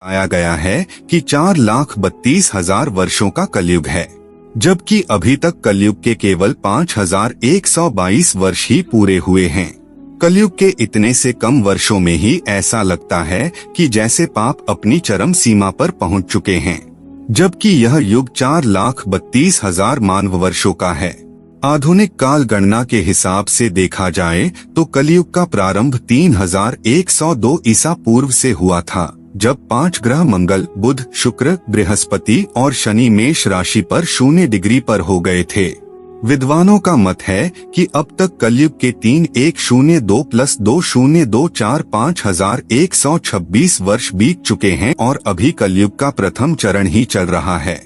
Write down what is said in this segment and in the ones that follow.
आया गया है कि 4,32,000 वर्षों का कलयुग है, जबकि अभी तक कलयुग के केवल 5,122 वर्ष ही पूरे हुए हैं। कलयुग के इतने से कम वर्षों में ही ऐसा लगता है कि जैसे पाप अपनी चरम सीमा पर पहुंच चुके हैं, जबकि यह युग 4,32,000 मानव वर्षों का है। आधुनिक काल गणना के हिसाब से देखा जाए तो कलयुग का प्रारंभ 3,102 ईसा पूर्व से हुआ था, जब 5 ग्रह मंगल, बुध, शुक्र, बृहस्पति और शनि मेष राशि पर 0 डिग्री पर हो गए थे। विद्वानों का मत है कि अब तक कलयुग के 3,102 + 2,024 5,126 वर्ष बीत चुके हैं और अभी कलयुग का प्रथम चरण ही चल रहा है,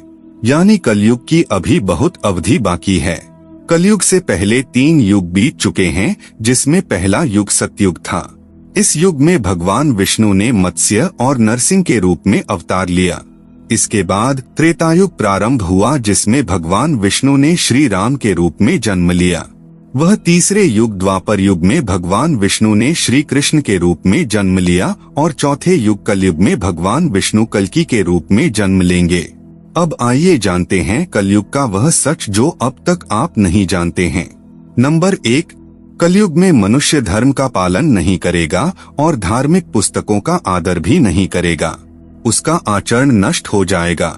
यानी कलयुग की अभी बहुत अवधि बाकी है। कलयुग से पहले 3 युग बीत चुके हैं, जिसमें पहला युग सतयुग था। इस युग में भगवान विष्णु ने मत्स्य और नरसिंह के रूप में अवतार लिया। इसके बाद त्रेतायुग प्रारंभ हुआ, जिसमें भगवान विष्णु ने श्री राम के रूप में जन्म लिया। वह तीसरे युग द्वापर युग में भगवान विष्णु ने श्री कृष्ण के रूप में जन्म लिया और चौथे युग कलयुग में भगवान विष्णु कल्कि के रूप में जन्म लेंगे। अब आइए जानते हैं कलयुग का वह सच जो अब तक आप नहीं जानते हैं। नंबर 1, कलयुग में मनुष्य धर्म का पालन नहीं करेगा और धार्मिक पुस्तकों का आदर भी नहीं करेगा। उसका आचरण नष्ट हो जाएगा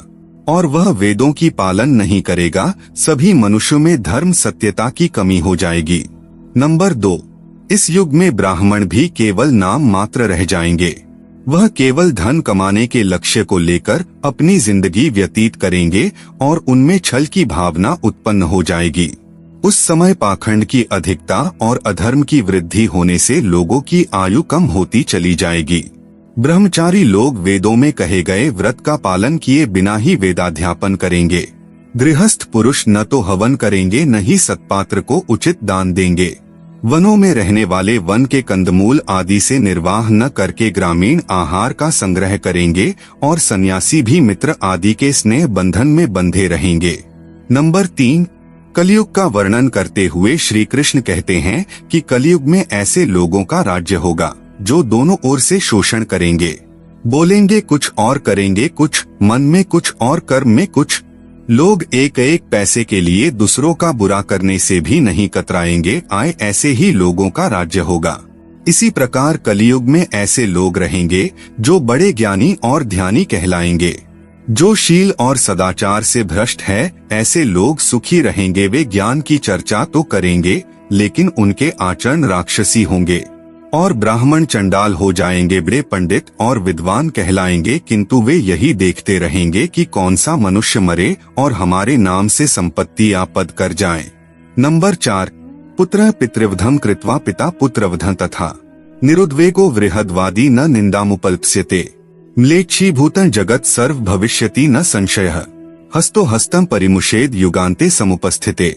और वह वेदों की पालन नहीं करेगा। सभी मनुष्यों में धर्म सत्यता की कमी हो जाएगी। नंबर 2, इस युग में ब्राह्मण भी केवल नाम मात्र रह जाएंगे। वह केवल धन कमाने के लक्ष्य को लेकर अपनी जिंदगी व्यतीत करेंगे और उनमें छल की भावना उत्पन्न हो जाएगी। उस समय पाखंड की अधिकता और अधर्म की वृद्धि होने से लोगों की आयु कम होती चली जाएगी। ब्रह्मचारी लोग वेदों में कहे गए व्रत का पालन किए बिना ही वेदाध्यापन करेंगे। गृहस्थ पुरुष न तो हवन करेंगे न ही सत्पात्र को उचित दान देंगे। वनों में रहने वाले वन के कंदमूल आदि से निर्वाह न करके ग्रामीण आहार का संग्रह करेंगे और सन्यासी भी मित्र आदि के स्नेह बंधन में बंधे रहेंगे। नंबर 3, कलयुग का वर्णन करते हुए श्री कृष्ण कहते हैं कि कलयुग में ऐसे लोगों का राज्य होगा जो दोनों ओर से शोषण करेंगे, बोलेंगे कुछ और करेंगे कुछ, मन में कुछ और कर्म में कुछ। लोग एक एक पैसे के लिए दूसरों का बुरा करने से भी नहीं कतराएंगे। ऐसे ही लोगों का राज्य होगा। इसी प्रकार कलयुग में ऐसे लोग रहेंगे जो बड़े ज्ञानी और ध्यानी कहलाएंगे। जो शील और सदाचार से भ्रष्ट है, ऐसे लोग सुखी रहेंगे। वे ज्ञान की चर्चा तो करेंगे लेकिन उनके आचरण राक्षसी होंगे और ब्राह्मण चंडाल हो जाएंगे। बड़े पंडित और विद्वान कहलाएंगे किंतु वे यही देखते रहेंगे कि कौन सा मनुष्य मरे और हमारे नाम से संपत्ति या पद कर जाए। नंबर 4, पुत्रः पितृवधम कृत्वा पिता पुत्रवधं तथा निरुद्वेगो वृहद्वादी न निंदामुपल्प्स्यते म्लेच्छीभूतं जगत सर्व भविष्यति न संशयः हस्तो हस्तं परिमुषेद युगान्ते समुपस्थिते।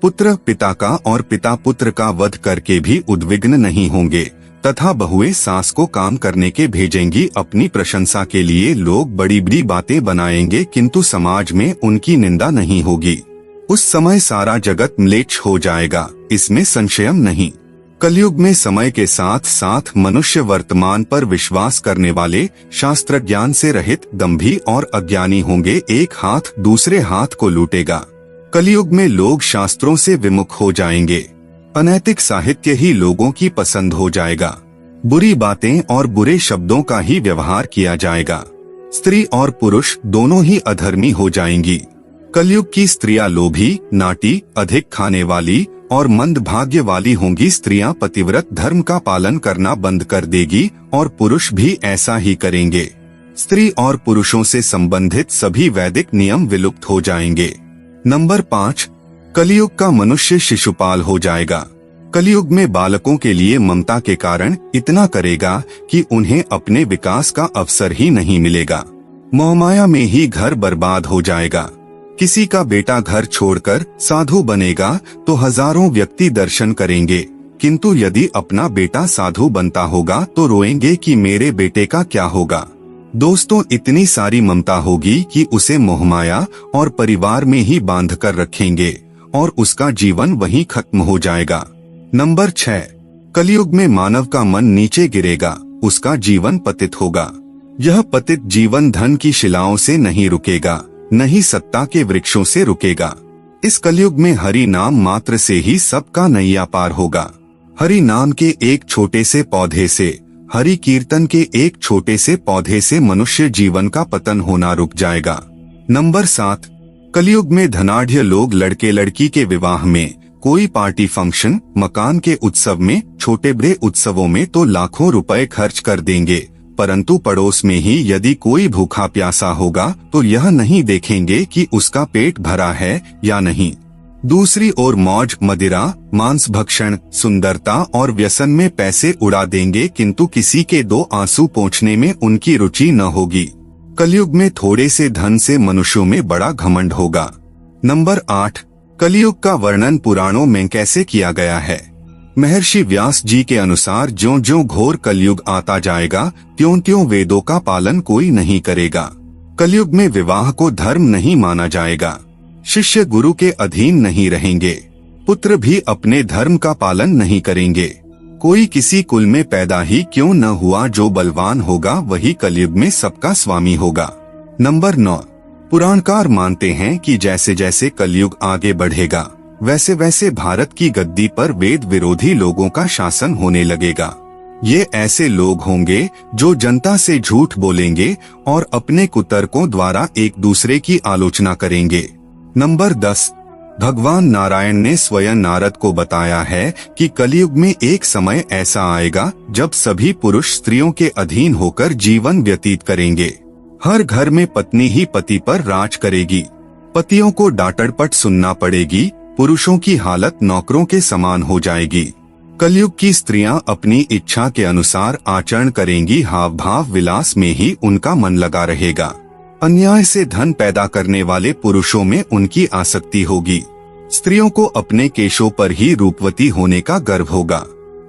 पुत्र पिता का और पिता पुत्र का वध करके भी उद्विग्न नहीं होंगे तथा बहुएं सास को काम करने के भेजेंगी। अपनी प्रशंसा के लिए लोग बड़ी बड़ी बातें बनाएंगे किंतु समाज में उनकी निंदा नहीं होगी। उस समय सारा जगत म्लेच्छ हो जाएगा, इसमें संशय नहीं। कलयुग में समय के साथ साथ मनुष्य वर्तमान पर विश्वास करने वाले, शास्त्र ज्ञान से रहित, दंभी और अज्ञानी होंगे। एक हाथ दूसरे हाथ को लूटेगा। कलयुग में लोग शास्त्रों से विमुख हो जाएंगे। अनैतिक साहित्य ही लोगों की पसंद हो जाएगा। बुरी बातें और बुरे शब्दों का ही व्यवहार किया जाएगा। स्त्री और पुरुष दोनों ही अधर्मी हो जाएंगी। कलयुग की स्त्रियां लोभी, नाटी, अधिक खाने वाली और मंद भाग्य वाली होंगी। स्त्रियां पतिव्रत धर्म का पालन करना बंद कर देगी और पुरुष भी ऐसा ही करेंगे। स्त्री और पुरुषों से संबंधित सभी वैदिक नियम विलुप्त हो जाएंगे। नंबर 5, कलयुग का मनुष्य शिशुपाल हो जाएगा। कलयुग में बालकों के लिए ममता के कारण इतना करेगा कि उन्हें अपने विकास का अवसर ही नहीं मिलेगा। मोहमाया में ही घर बर्बाद हो जाएगा। किसी का बेटा घर छोड़कर साधु बनेगा तो हजारों व्यक्ति दर्शन करेंगे, किंतु यदि अपना बेटा साधु बनता होगा तो रोएंगे कि मेरे बेटे का क्या होगा। दोस्तों, इतनी सारी ममता होगी कि उसे मोहमाया और परिवार में ही बांध कर रखेंगे और उसका जीवन वहीं खत्म हो जाएगा। नंबर 6, कलयुग में मानव का मन नीचे गिरेगा, उसका जीवन पतित होगा। यह पतित जीवन धन की शिलाओं से नहीं रुकेगा, न ही सत्ता के वृक्षों से रुकेगा। इस कलयुग में हरि नाम मात्र से ही सबका नैया पार होगा। हरि नाम के एक छोटे से पौधे से, हरि कीर्तन के एक छोटे से पौधे से मनुष्य जीवन का पतन होना रुक जाएगा। नंबर 7, कलयुग में धनाढ्य लोग लड़के लड़की के विवाह में, कोई पार्टी फंक्शन, मकान के उत्सव में, छोटे बड़े उत्सवों में तो लाखों रुपए खर्च कर देंगे, परंतु पड़ोस में ही यदि कोई भूखा प्यासा होगा तो यह नहीं देखेंगे कि उसका पेट भरा है या नहीं। दूसरी ओर मौज, मदिरा, मांस भक्षण, सुंदरता और व्यसन में पैसे उड़ा देंगे, किंतु किसी के दो आंसू पोंछने में उनकी रुचि न होगी। कलयुग में थोड़े से धन से मनुष्यों में बड़ा घमंड होगा। नंबर 8, कलयुग का वर्णन पुराणों में कैसे किया गया है। महर्षि व्यास जी के अनुसार ज्यों ज्यों घोर कलयुग आता जाएगा, त्यों त्यों वेदों का पालन कोई नहीं करेगा। कलयुग में विवाह को धर्म नहीं माना जाएगा। शिष्य गुरु के अधीन नहीं रहेंगे। पुत्र भी अपने धर्म का पालन नहीं करेंगे। कोई किसी कुल में पैदा ही क्यों न हुआ, जो बलवान होगा वही कलयुग में सबका स्वामी होगा। नंबर 9, पुराणकार मानते हैं कि जैसे जैसे कलयुग आगे बढ़ेगा वैसे वैसे भारत की गद्दी पर वेद विरोधी लोगों का शासन होने लगेगा। ये ऐसे लोग होंगे जो जनता से झूठ बोलेंगे और अपने कुतर्कों द्वारा एक दूसरे की आलोचना करेंगे। नंबर 10, भगवान नारायण ने स्वयं नारद को बताया है कि कलयुग में एक समय ऐसा आएगा जब सभी पुरुष स्त्रियों के अधीन होकर जीवन व्यतीत करेंगे। हर घर में पत्नी ही पति पर राज करेगी। पतियों को डांटपट सुनना पड़ेगी। पुरुषों की हालत नौकरों के समान हो जाएगी। कलयुग की स्त्रियां अपनी इच्छा के अनुसार आचरण करेंगी। हाव भाव विलास में ही उनका मन लगा रहेगा। अन्याय से धन पैदा करने वाले पुरुषों में उनकी आसक्ति होगी। स्त्रियों को अपने केशों पर ही रूपवती होने का गर्व होगा।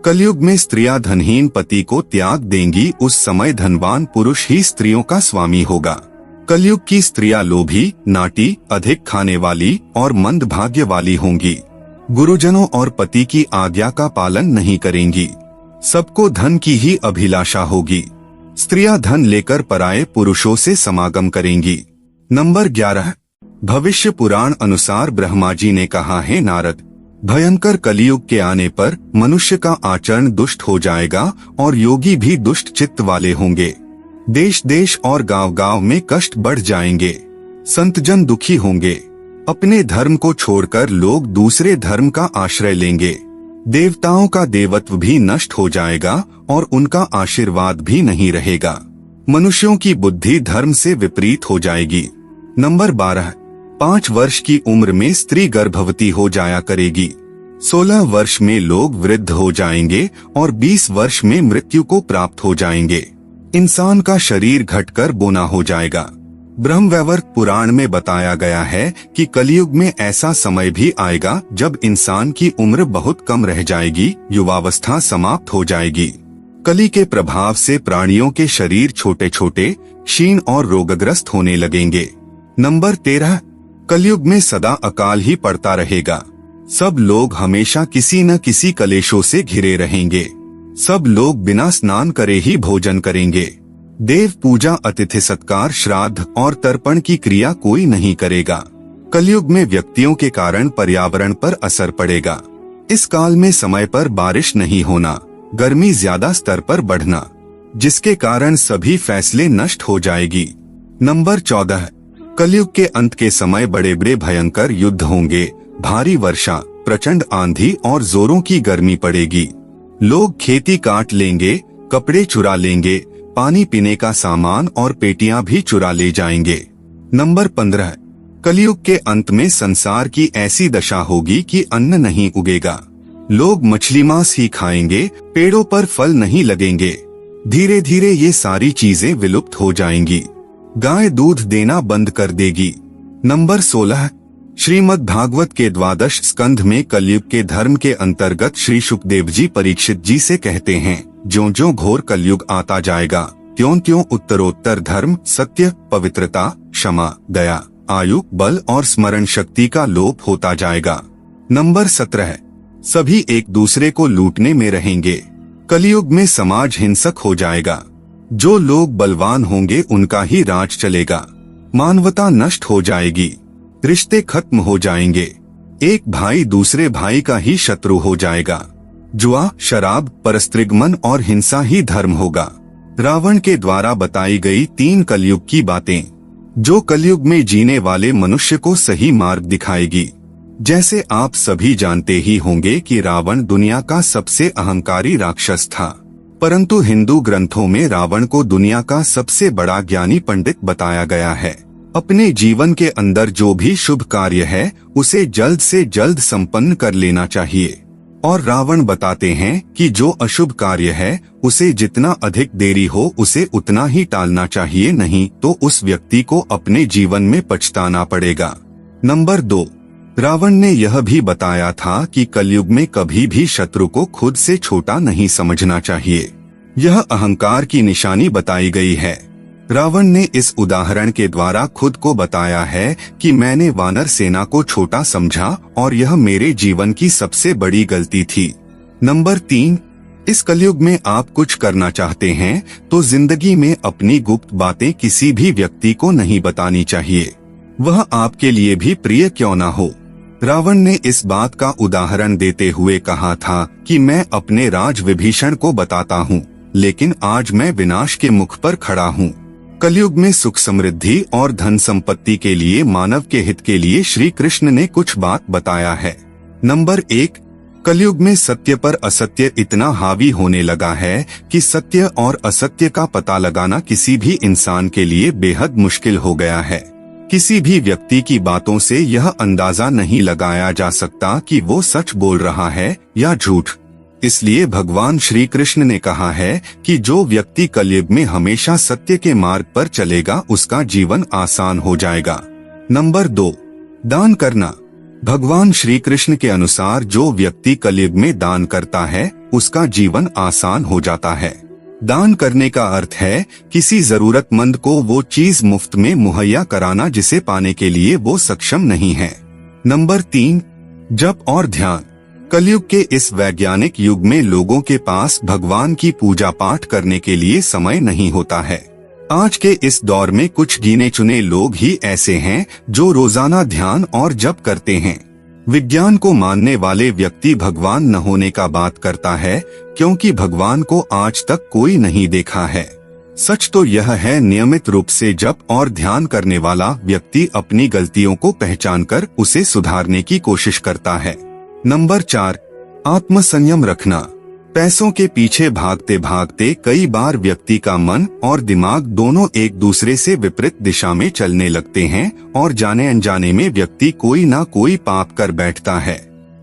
कलयुग में स्त्रियां धनहीन पति को त्याग देंगी। उस समय धनवान पुरुष ही स्त्रियों का स्वामी होगा। कलयुग की स्त्रियां लोभी, नाटी, अधिक खाने वाली और मंद भाग्य वाली होंगी। गुरुजनों और पति की आज्ञा का पालन नहीं करेंगी। सबको धन की ही अभिलाषा होगी। स्त्रियां धन लेकर पराये पुरुषों से समागम करेंगी। नंबर 11, भविष्य पुराण अनुसार ब्रह्मा जी ने कहा है, नारद, भयंकर कलयुग के आने पर मनुष्य का आचरण दुष्ट हो जाएगा और योगी भी दुष्ट चित्त वाले होंगे। देश देश और गांव गांव में कष्ट बढ़ जाएंगे। संत जन दुखी होंगे। अपने धर्म को छोड़कर लोग दूसरे धर्म का आश्रय लेंगे। देवताओं का देवत्व भी नष्ट हो जाएगा और उनका आशीर्वाद भी नहीं रहेगा। मनुष्यों की बुद्धि धर्म से विपरीत हो जाएगी। नंबर 12, 5 वर्ष की उम्र में स्त्री गर्भवती हो जाया करेगी। 16 वर्ष में लोग वृद्ध हो जाएंगे और 20 वर्ष में मृत्यु को प्राप्त हो जाएंगे। इंसान का शरीर घटकर बोना हो जाएगा। ब्रह्मवैवर्त पुराण में बताया गया है कि कलयुग में ऐसा समय भी आएगा जब इंसान की उम्र बहुत कम रह जाएगी, युवावस्था समाप्त हो जाएगी। कली के प्रभाव से प्राणियों के शरीर छोटे छोटे, क्षीण और रोगग्रस्त होने लगेंगे। नंबर 13, कलयुग में सदा अकाल ही पड़ता रहेगा। सब लोग हमेशा किसी न किसी कलेशों से घिरे रहेंगे। सब लोग बिना स्नान करे ही भोजन करेंगे। देव पूजा, अतिथि सत्कार, श्राद्ध और तर्पण की क्रिया कोई नहीं करेगा। कलयुग में व्यक्तियों के कारण पर्यावरण पर असर पड़ेगा। इस काल में समय पर बारिश नहीं होना, गर्मी ज्यादा स्तर पर बढ़ना, जिसके कारण सभी फैसले नष्ट हो जाएगी। नंबर 14, कलयुग के अंत के समय बड़े बड़े भयंकर युद्ध होंगे। भारी वर्षा, प्रचंड आंधी और जोरों की गर्मी पड़ेगी। लोग खेती काट लेंगे, कपड़े चुरा लेंगे, पानी पीने का सामान और पेटियां भी चुरा ले जाएंगे। नंबर 15, कलयुग के अंत में संसार की ऐसी दशा होगी कि अन्न नहीं उगेगा। लोग मछली मांस ही खाएंगे, पेड़ों पर फल नहीं लगेंगे। धीरे धीरे ये सारी चीजें विलुप्त हो जाएंगी। गाय दूध देना बंद कर देगी। नंबर 16, श्रीमद् भागवत के 12 स्कंध में कलयुग के धर्म के अंतर्गत श्री सुखदेव जी परीक्षित जी से कहते हैं, ज्यों ज्यों घोर कलयुग आता जाएगा त्यों त्यों उत्तरोत्तर धर्म, सत्य, पवित्रता, क्षमा, दया, आयु, बल और स्मरण शक्ति का लोप होता जाएगा। नंबर 17, सभी एक दूसरे को लूटने में रहेंगे। कलयुग में समाज हिंसक हो जाएगा। जो लोग बलवान होंगे उनका ही राज चलेगा। मानवता नष्ट हो जाएगी, रिश्ते खत्म हो जाएंगे, एक भाई दूसरे भाई का ही शत्रु हो जाएगा। जुआ, शराब, परस्त्रीगमन और हिंसा ही धर्म होगा। रावण के द्वारा बताई गई 3 कलयुग की बातें, जो कलयुग में जीने वाले मनुष्य को सही मार्ग दिखाएगी। जैसे आप सभी जानते ही होंगे कि रावण दुनिया का सबसे अहंकारी राक्षस था, परंतु हिंदू ग्रंथों में रावण को दुनिया का सबसे बड़ा ज्ञानी पंडित बताया गया है। अपने जीवन के अंदर जो भी शुभ कार्य है उसे जल्द से जल्द संपन्न कर लेना चाहिए, और रावण बताते हैं कि जो अशुभ कार्य है उसे जितना अधिक देरी हो उसे उतना ही टालना चाहिए, नहीं तो उस व्यक्ति को अपने जीवन में पछताना पड़ेगा। नंबर 2, रावण ने यह भी बताया था कि कलयुग में कभी भी शत्रु को खुद से छोटा नहीं समझना चाहिए। यह अहंकार की निशानी बताई गई है। रावण ने इस उदाहरण के द्वारा खुद को बताया है कि मैंने वानर सेना को छोटा समझा और यह मेरे जीवन की सबसे बड़ी गलती थी। नंबर 3, इस कलयुग में आप कुछ करना चाहते हैं तो जिंदगी में अपनी गुप्त बातें किसी भी व्यक्ति को नहीं बतानी चाहिए, वह आपके लिए भी प्रिय क्यों न हो। रावण ने इस बात का उदाहरण देते हुए कहा था कि मैं अपने राज विभीषण को बताता हूँ, लेकिन आज मैं विनाश के मुख पर खड़ा हूँ। कलयुग में सुख समृद्धि और धन संपत्ति के लिए, मानव के हित के लिए श्री कृष्ण ने कुछ बात बताया है। नंबर 1, कलयुग में सत्य पर असत्य इतना हावी होने लगा है कि सत्य और असत्य का पता लगाना किसी भी इंसान के लिए बेहद मुश्किल हो गया है। किसी भी व्यक्ति की बातों से यह अंदाजा नहीं लगाया जा सकता कि वो सच बोल रहा है या झूठ। इसलिए भगवान श्री कृष्ण ने कहा है कि जो व्यक्ति कलयुग में हमेशा सत्य के मार्ग पर चलेगा उसका जीवन आसान हो जाएगा। नंबर 2, दान करना। भगवान श्री कृष्ण के अनुसार जो व्यक्ति कलयुग में दान करता है उसका जीवन आसान हो जाता है। दान करने का अर्थ है किसी जरूरतमंद को वो चीज मुफ्त में मुहैया कराना जिसे पाने के लिए वो सक्षम नहीं है। नंबर 3, जप और ध्यान। कलयुग के इस वैज्ञानिक युग में लोगों के पास भगवान की पूजा पाठ करने के लिए समय नहीं होता है। आज के इस दौर में कुछ गिने चुने लोग ही ऐसे हैं जो रोजाना ध्यान और जप करते हैं। विज्ञान को मानने वाले व्यक्ति भगवान न होने का बात करता है, क्योंकि भगवान को आज तक कोई नहीं देखा है। सच तो यह है, नियमित रूप से जप और ध्यान करने वाला व्यक्ति अपनी गलतियों को पहचानकर उसे सुधारने की कोशिश करता है। नंबर 4, आत्मसंयम रखना। पैसों के पीछे भागते भागते कई बार व्यक्ति का मन और दिमाग दोनों एक दूसरे से विपरीत दिशा में चलने लगते हैं और जाने अनजाने में व्यक्ति कोई ना कोई पाप कर बैठता है।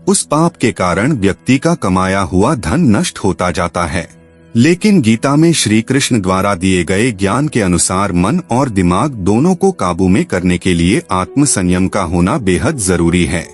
उस पाप के कारण व्यक्ति का कमाया हुआ धन नष्ट होता जाता है। लेकिन गीता में श्री कृष्ण द्वारा दिए गए ज्ञान के अनुसार मन और दिमाग दोनों को काबू में करने के लिए आत्मसंयम का होना बेहद जरूरी है।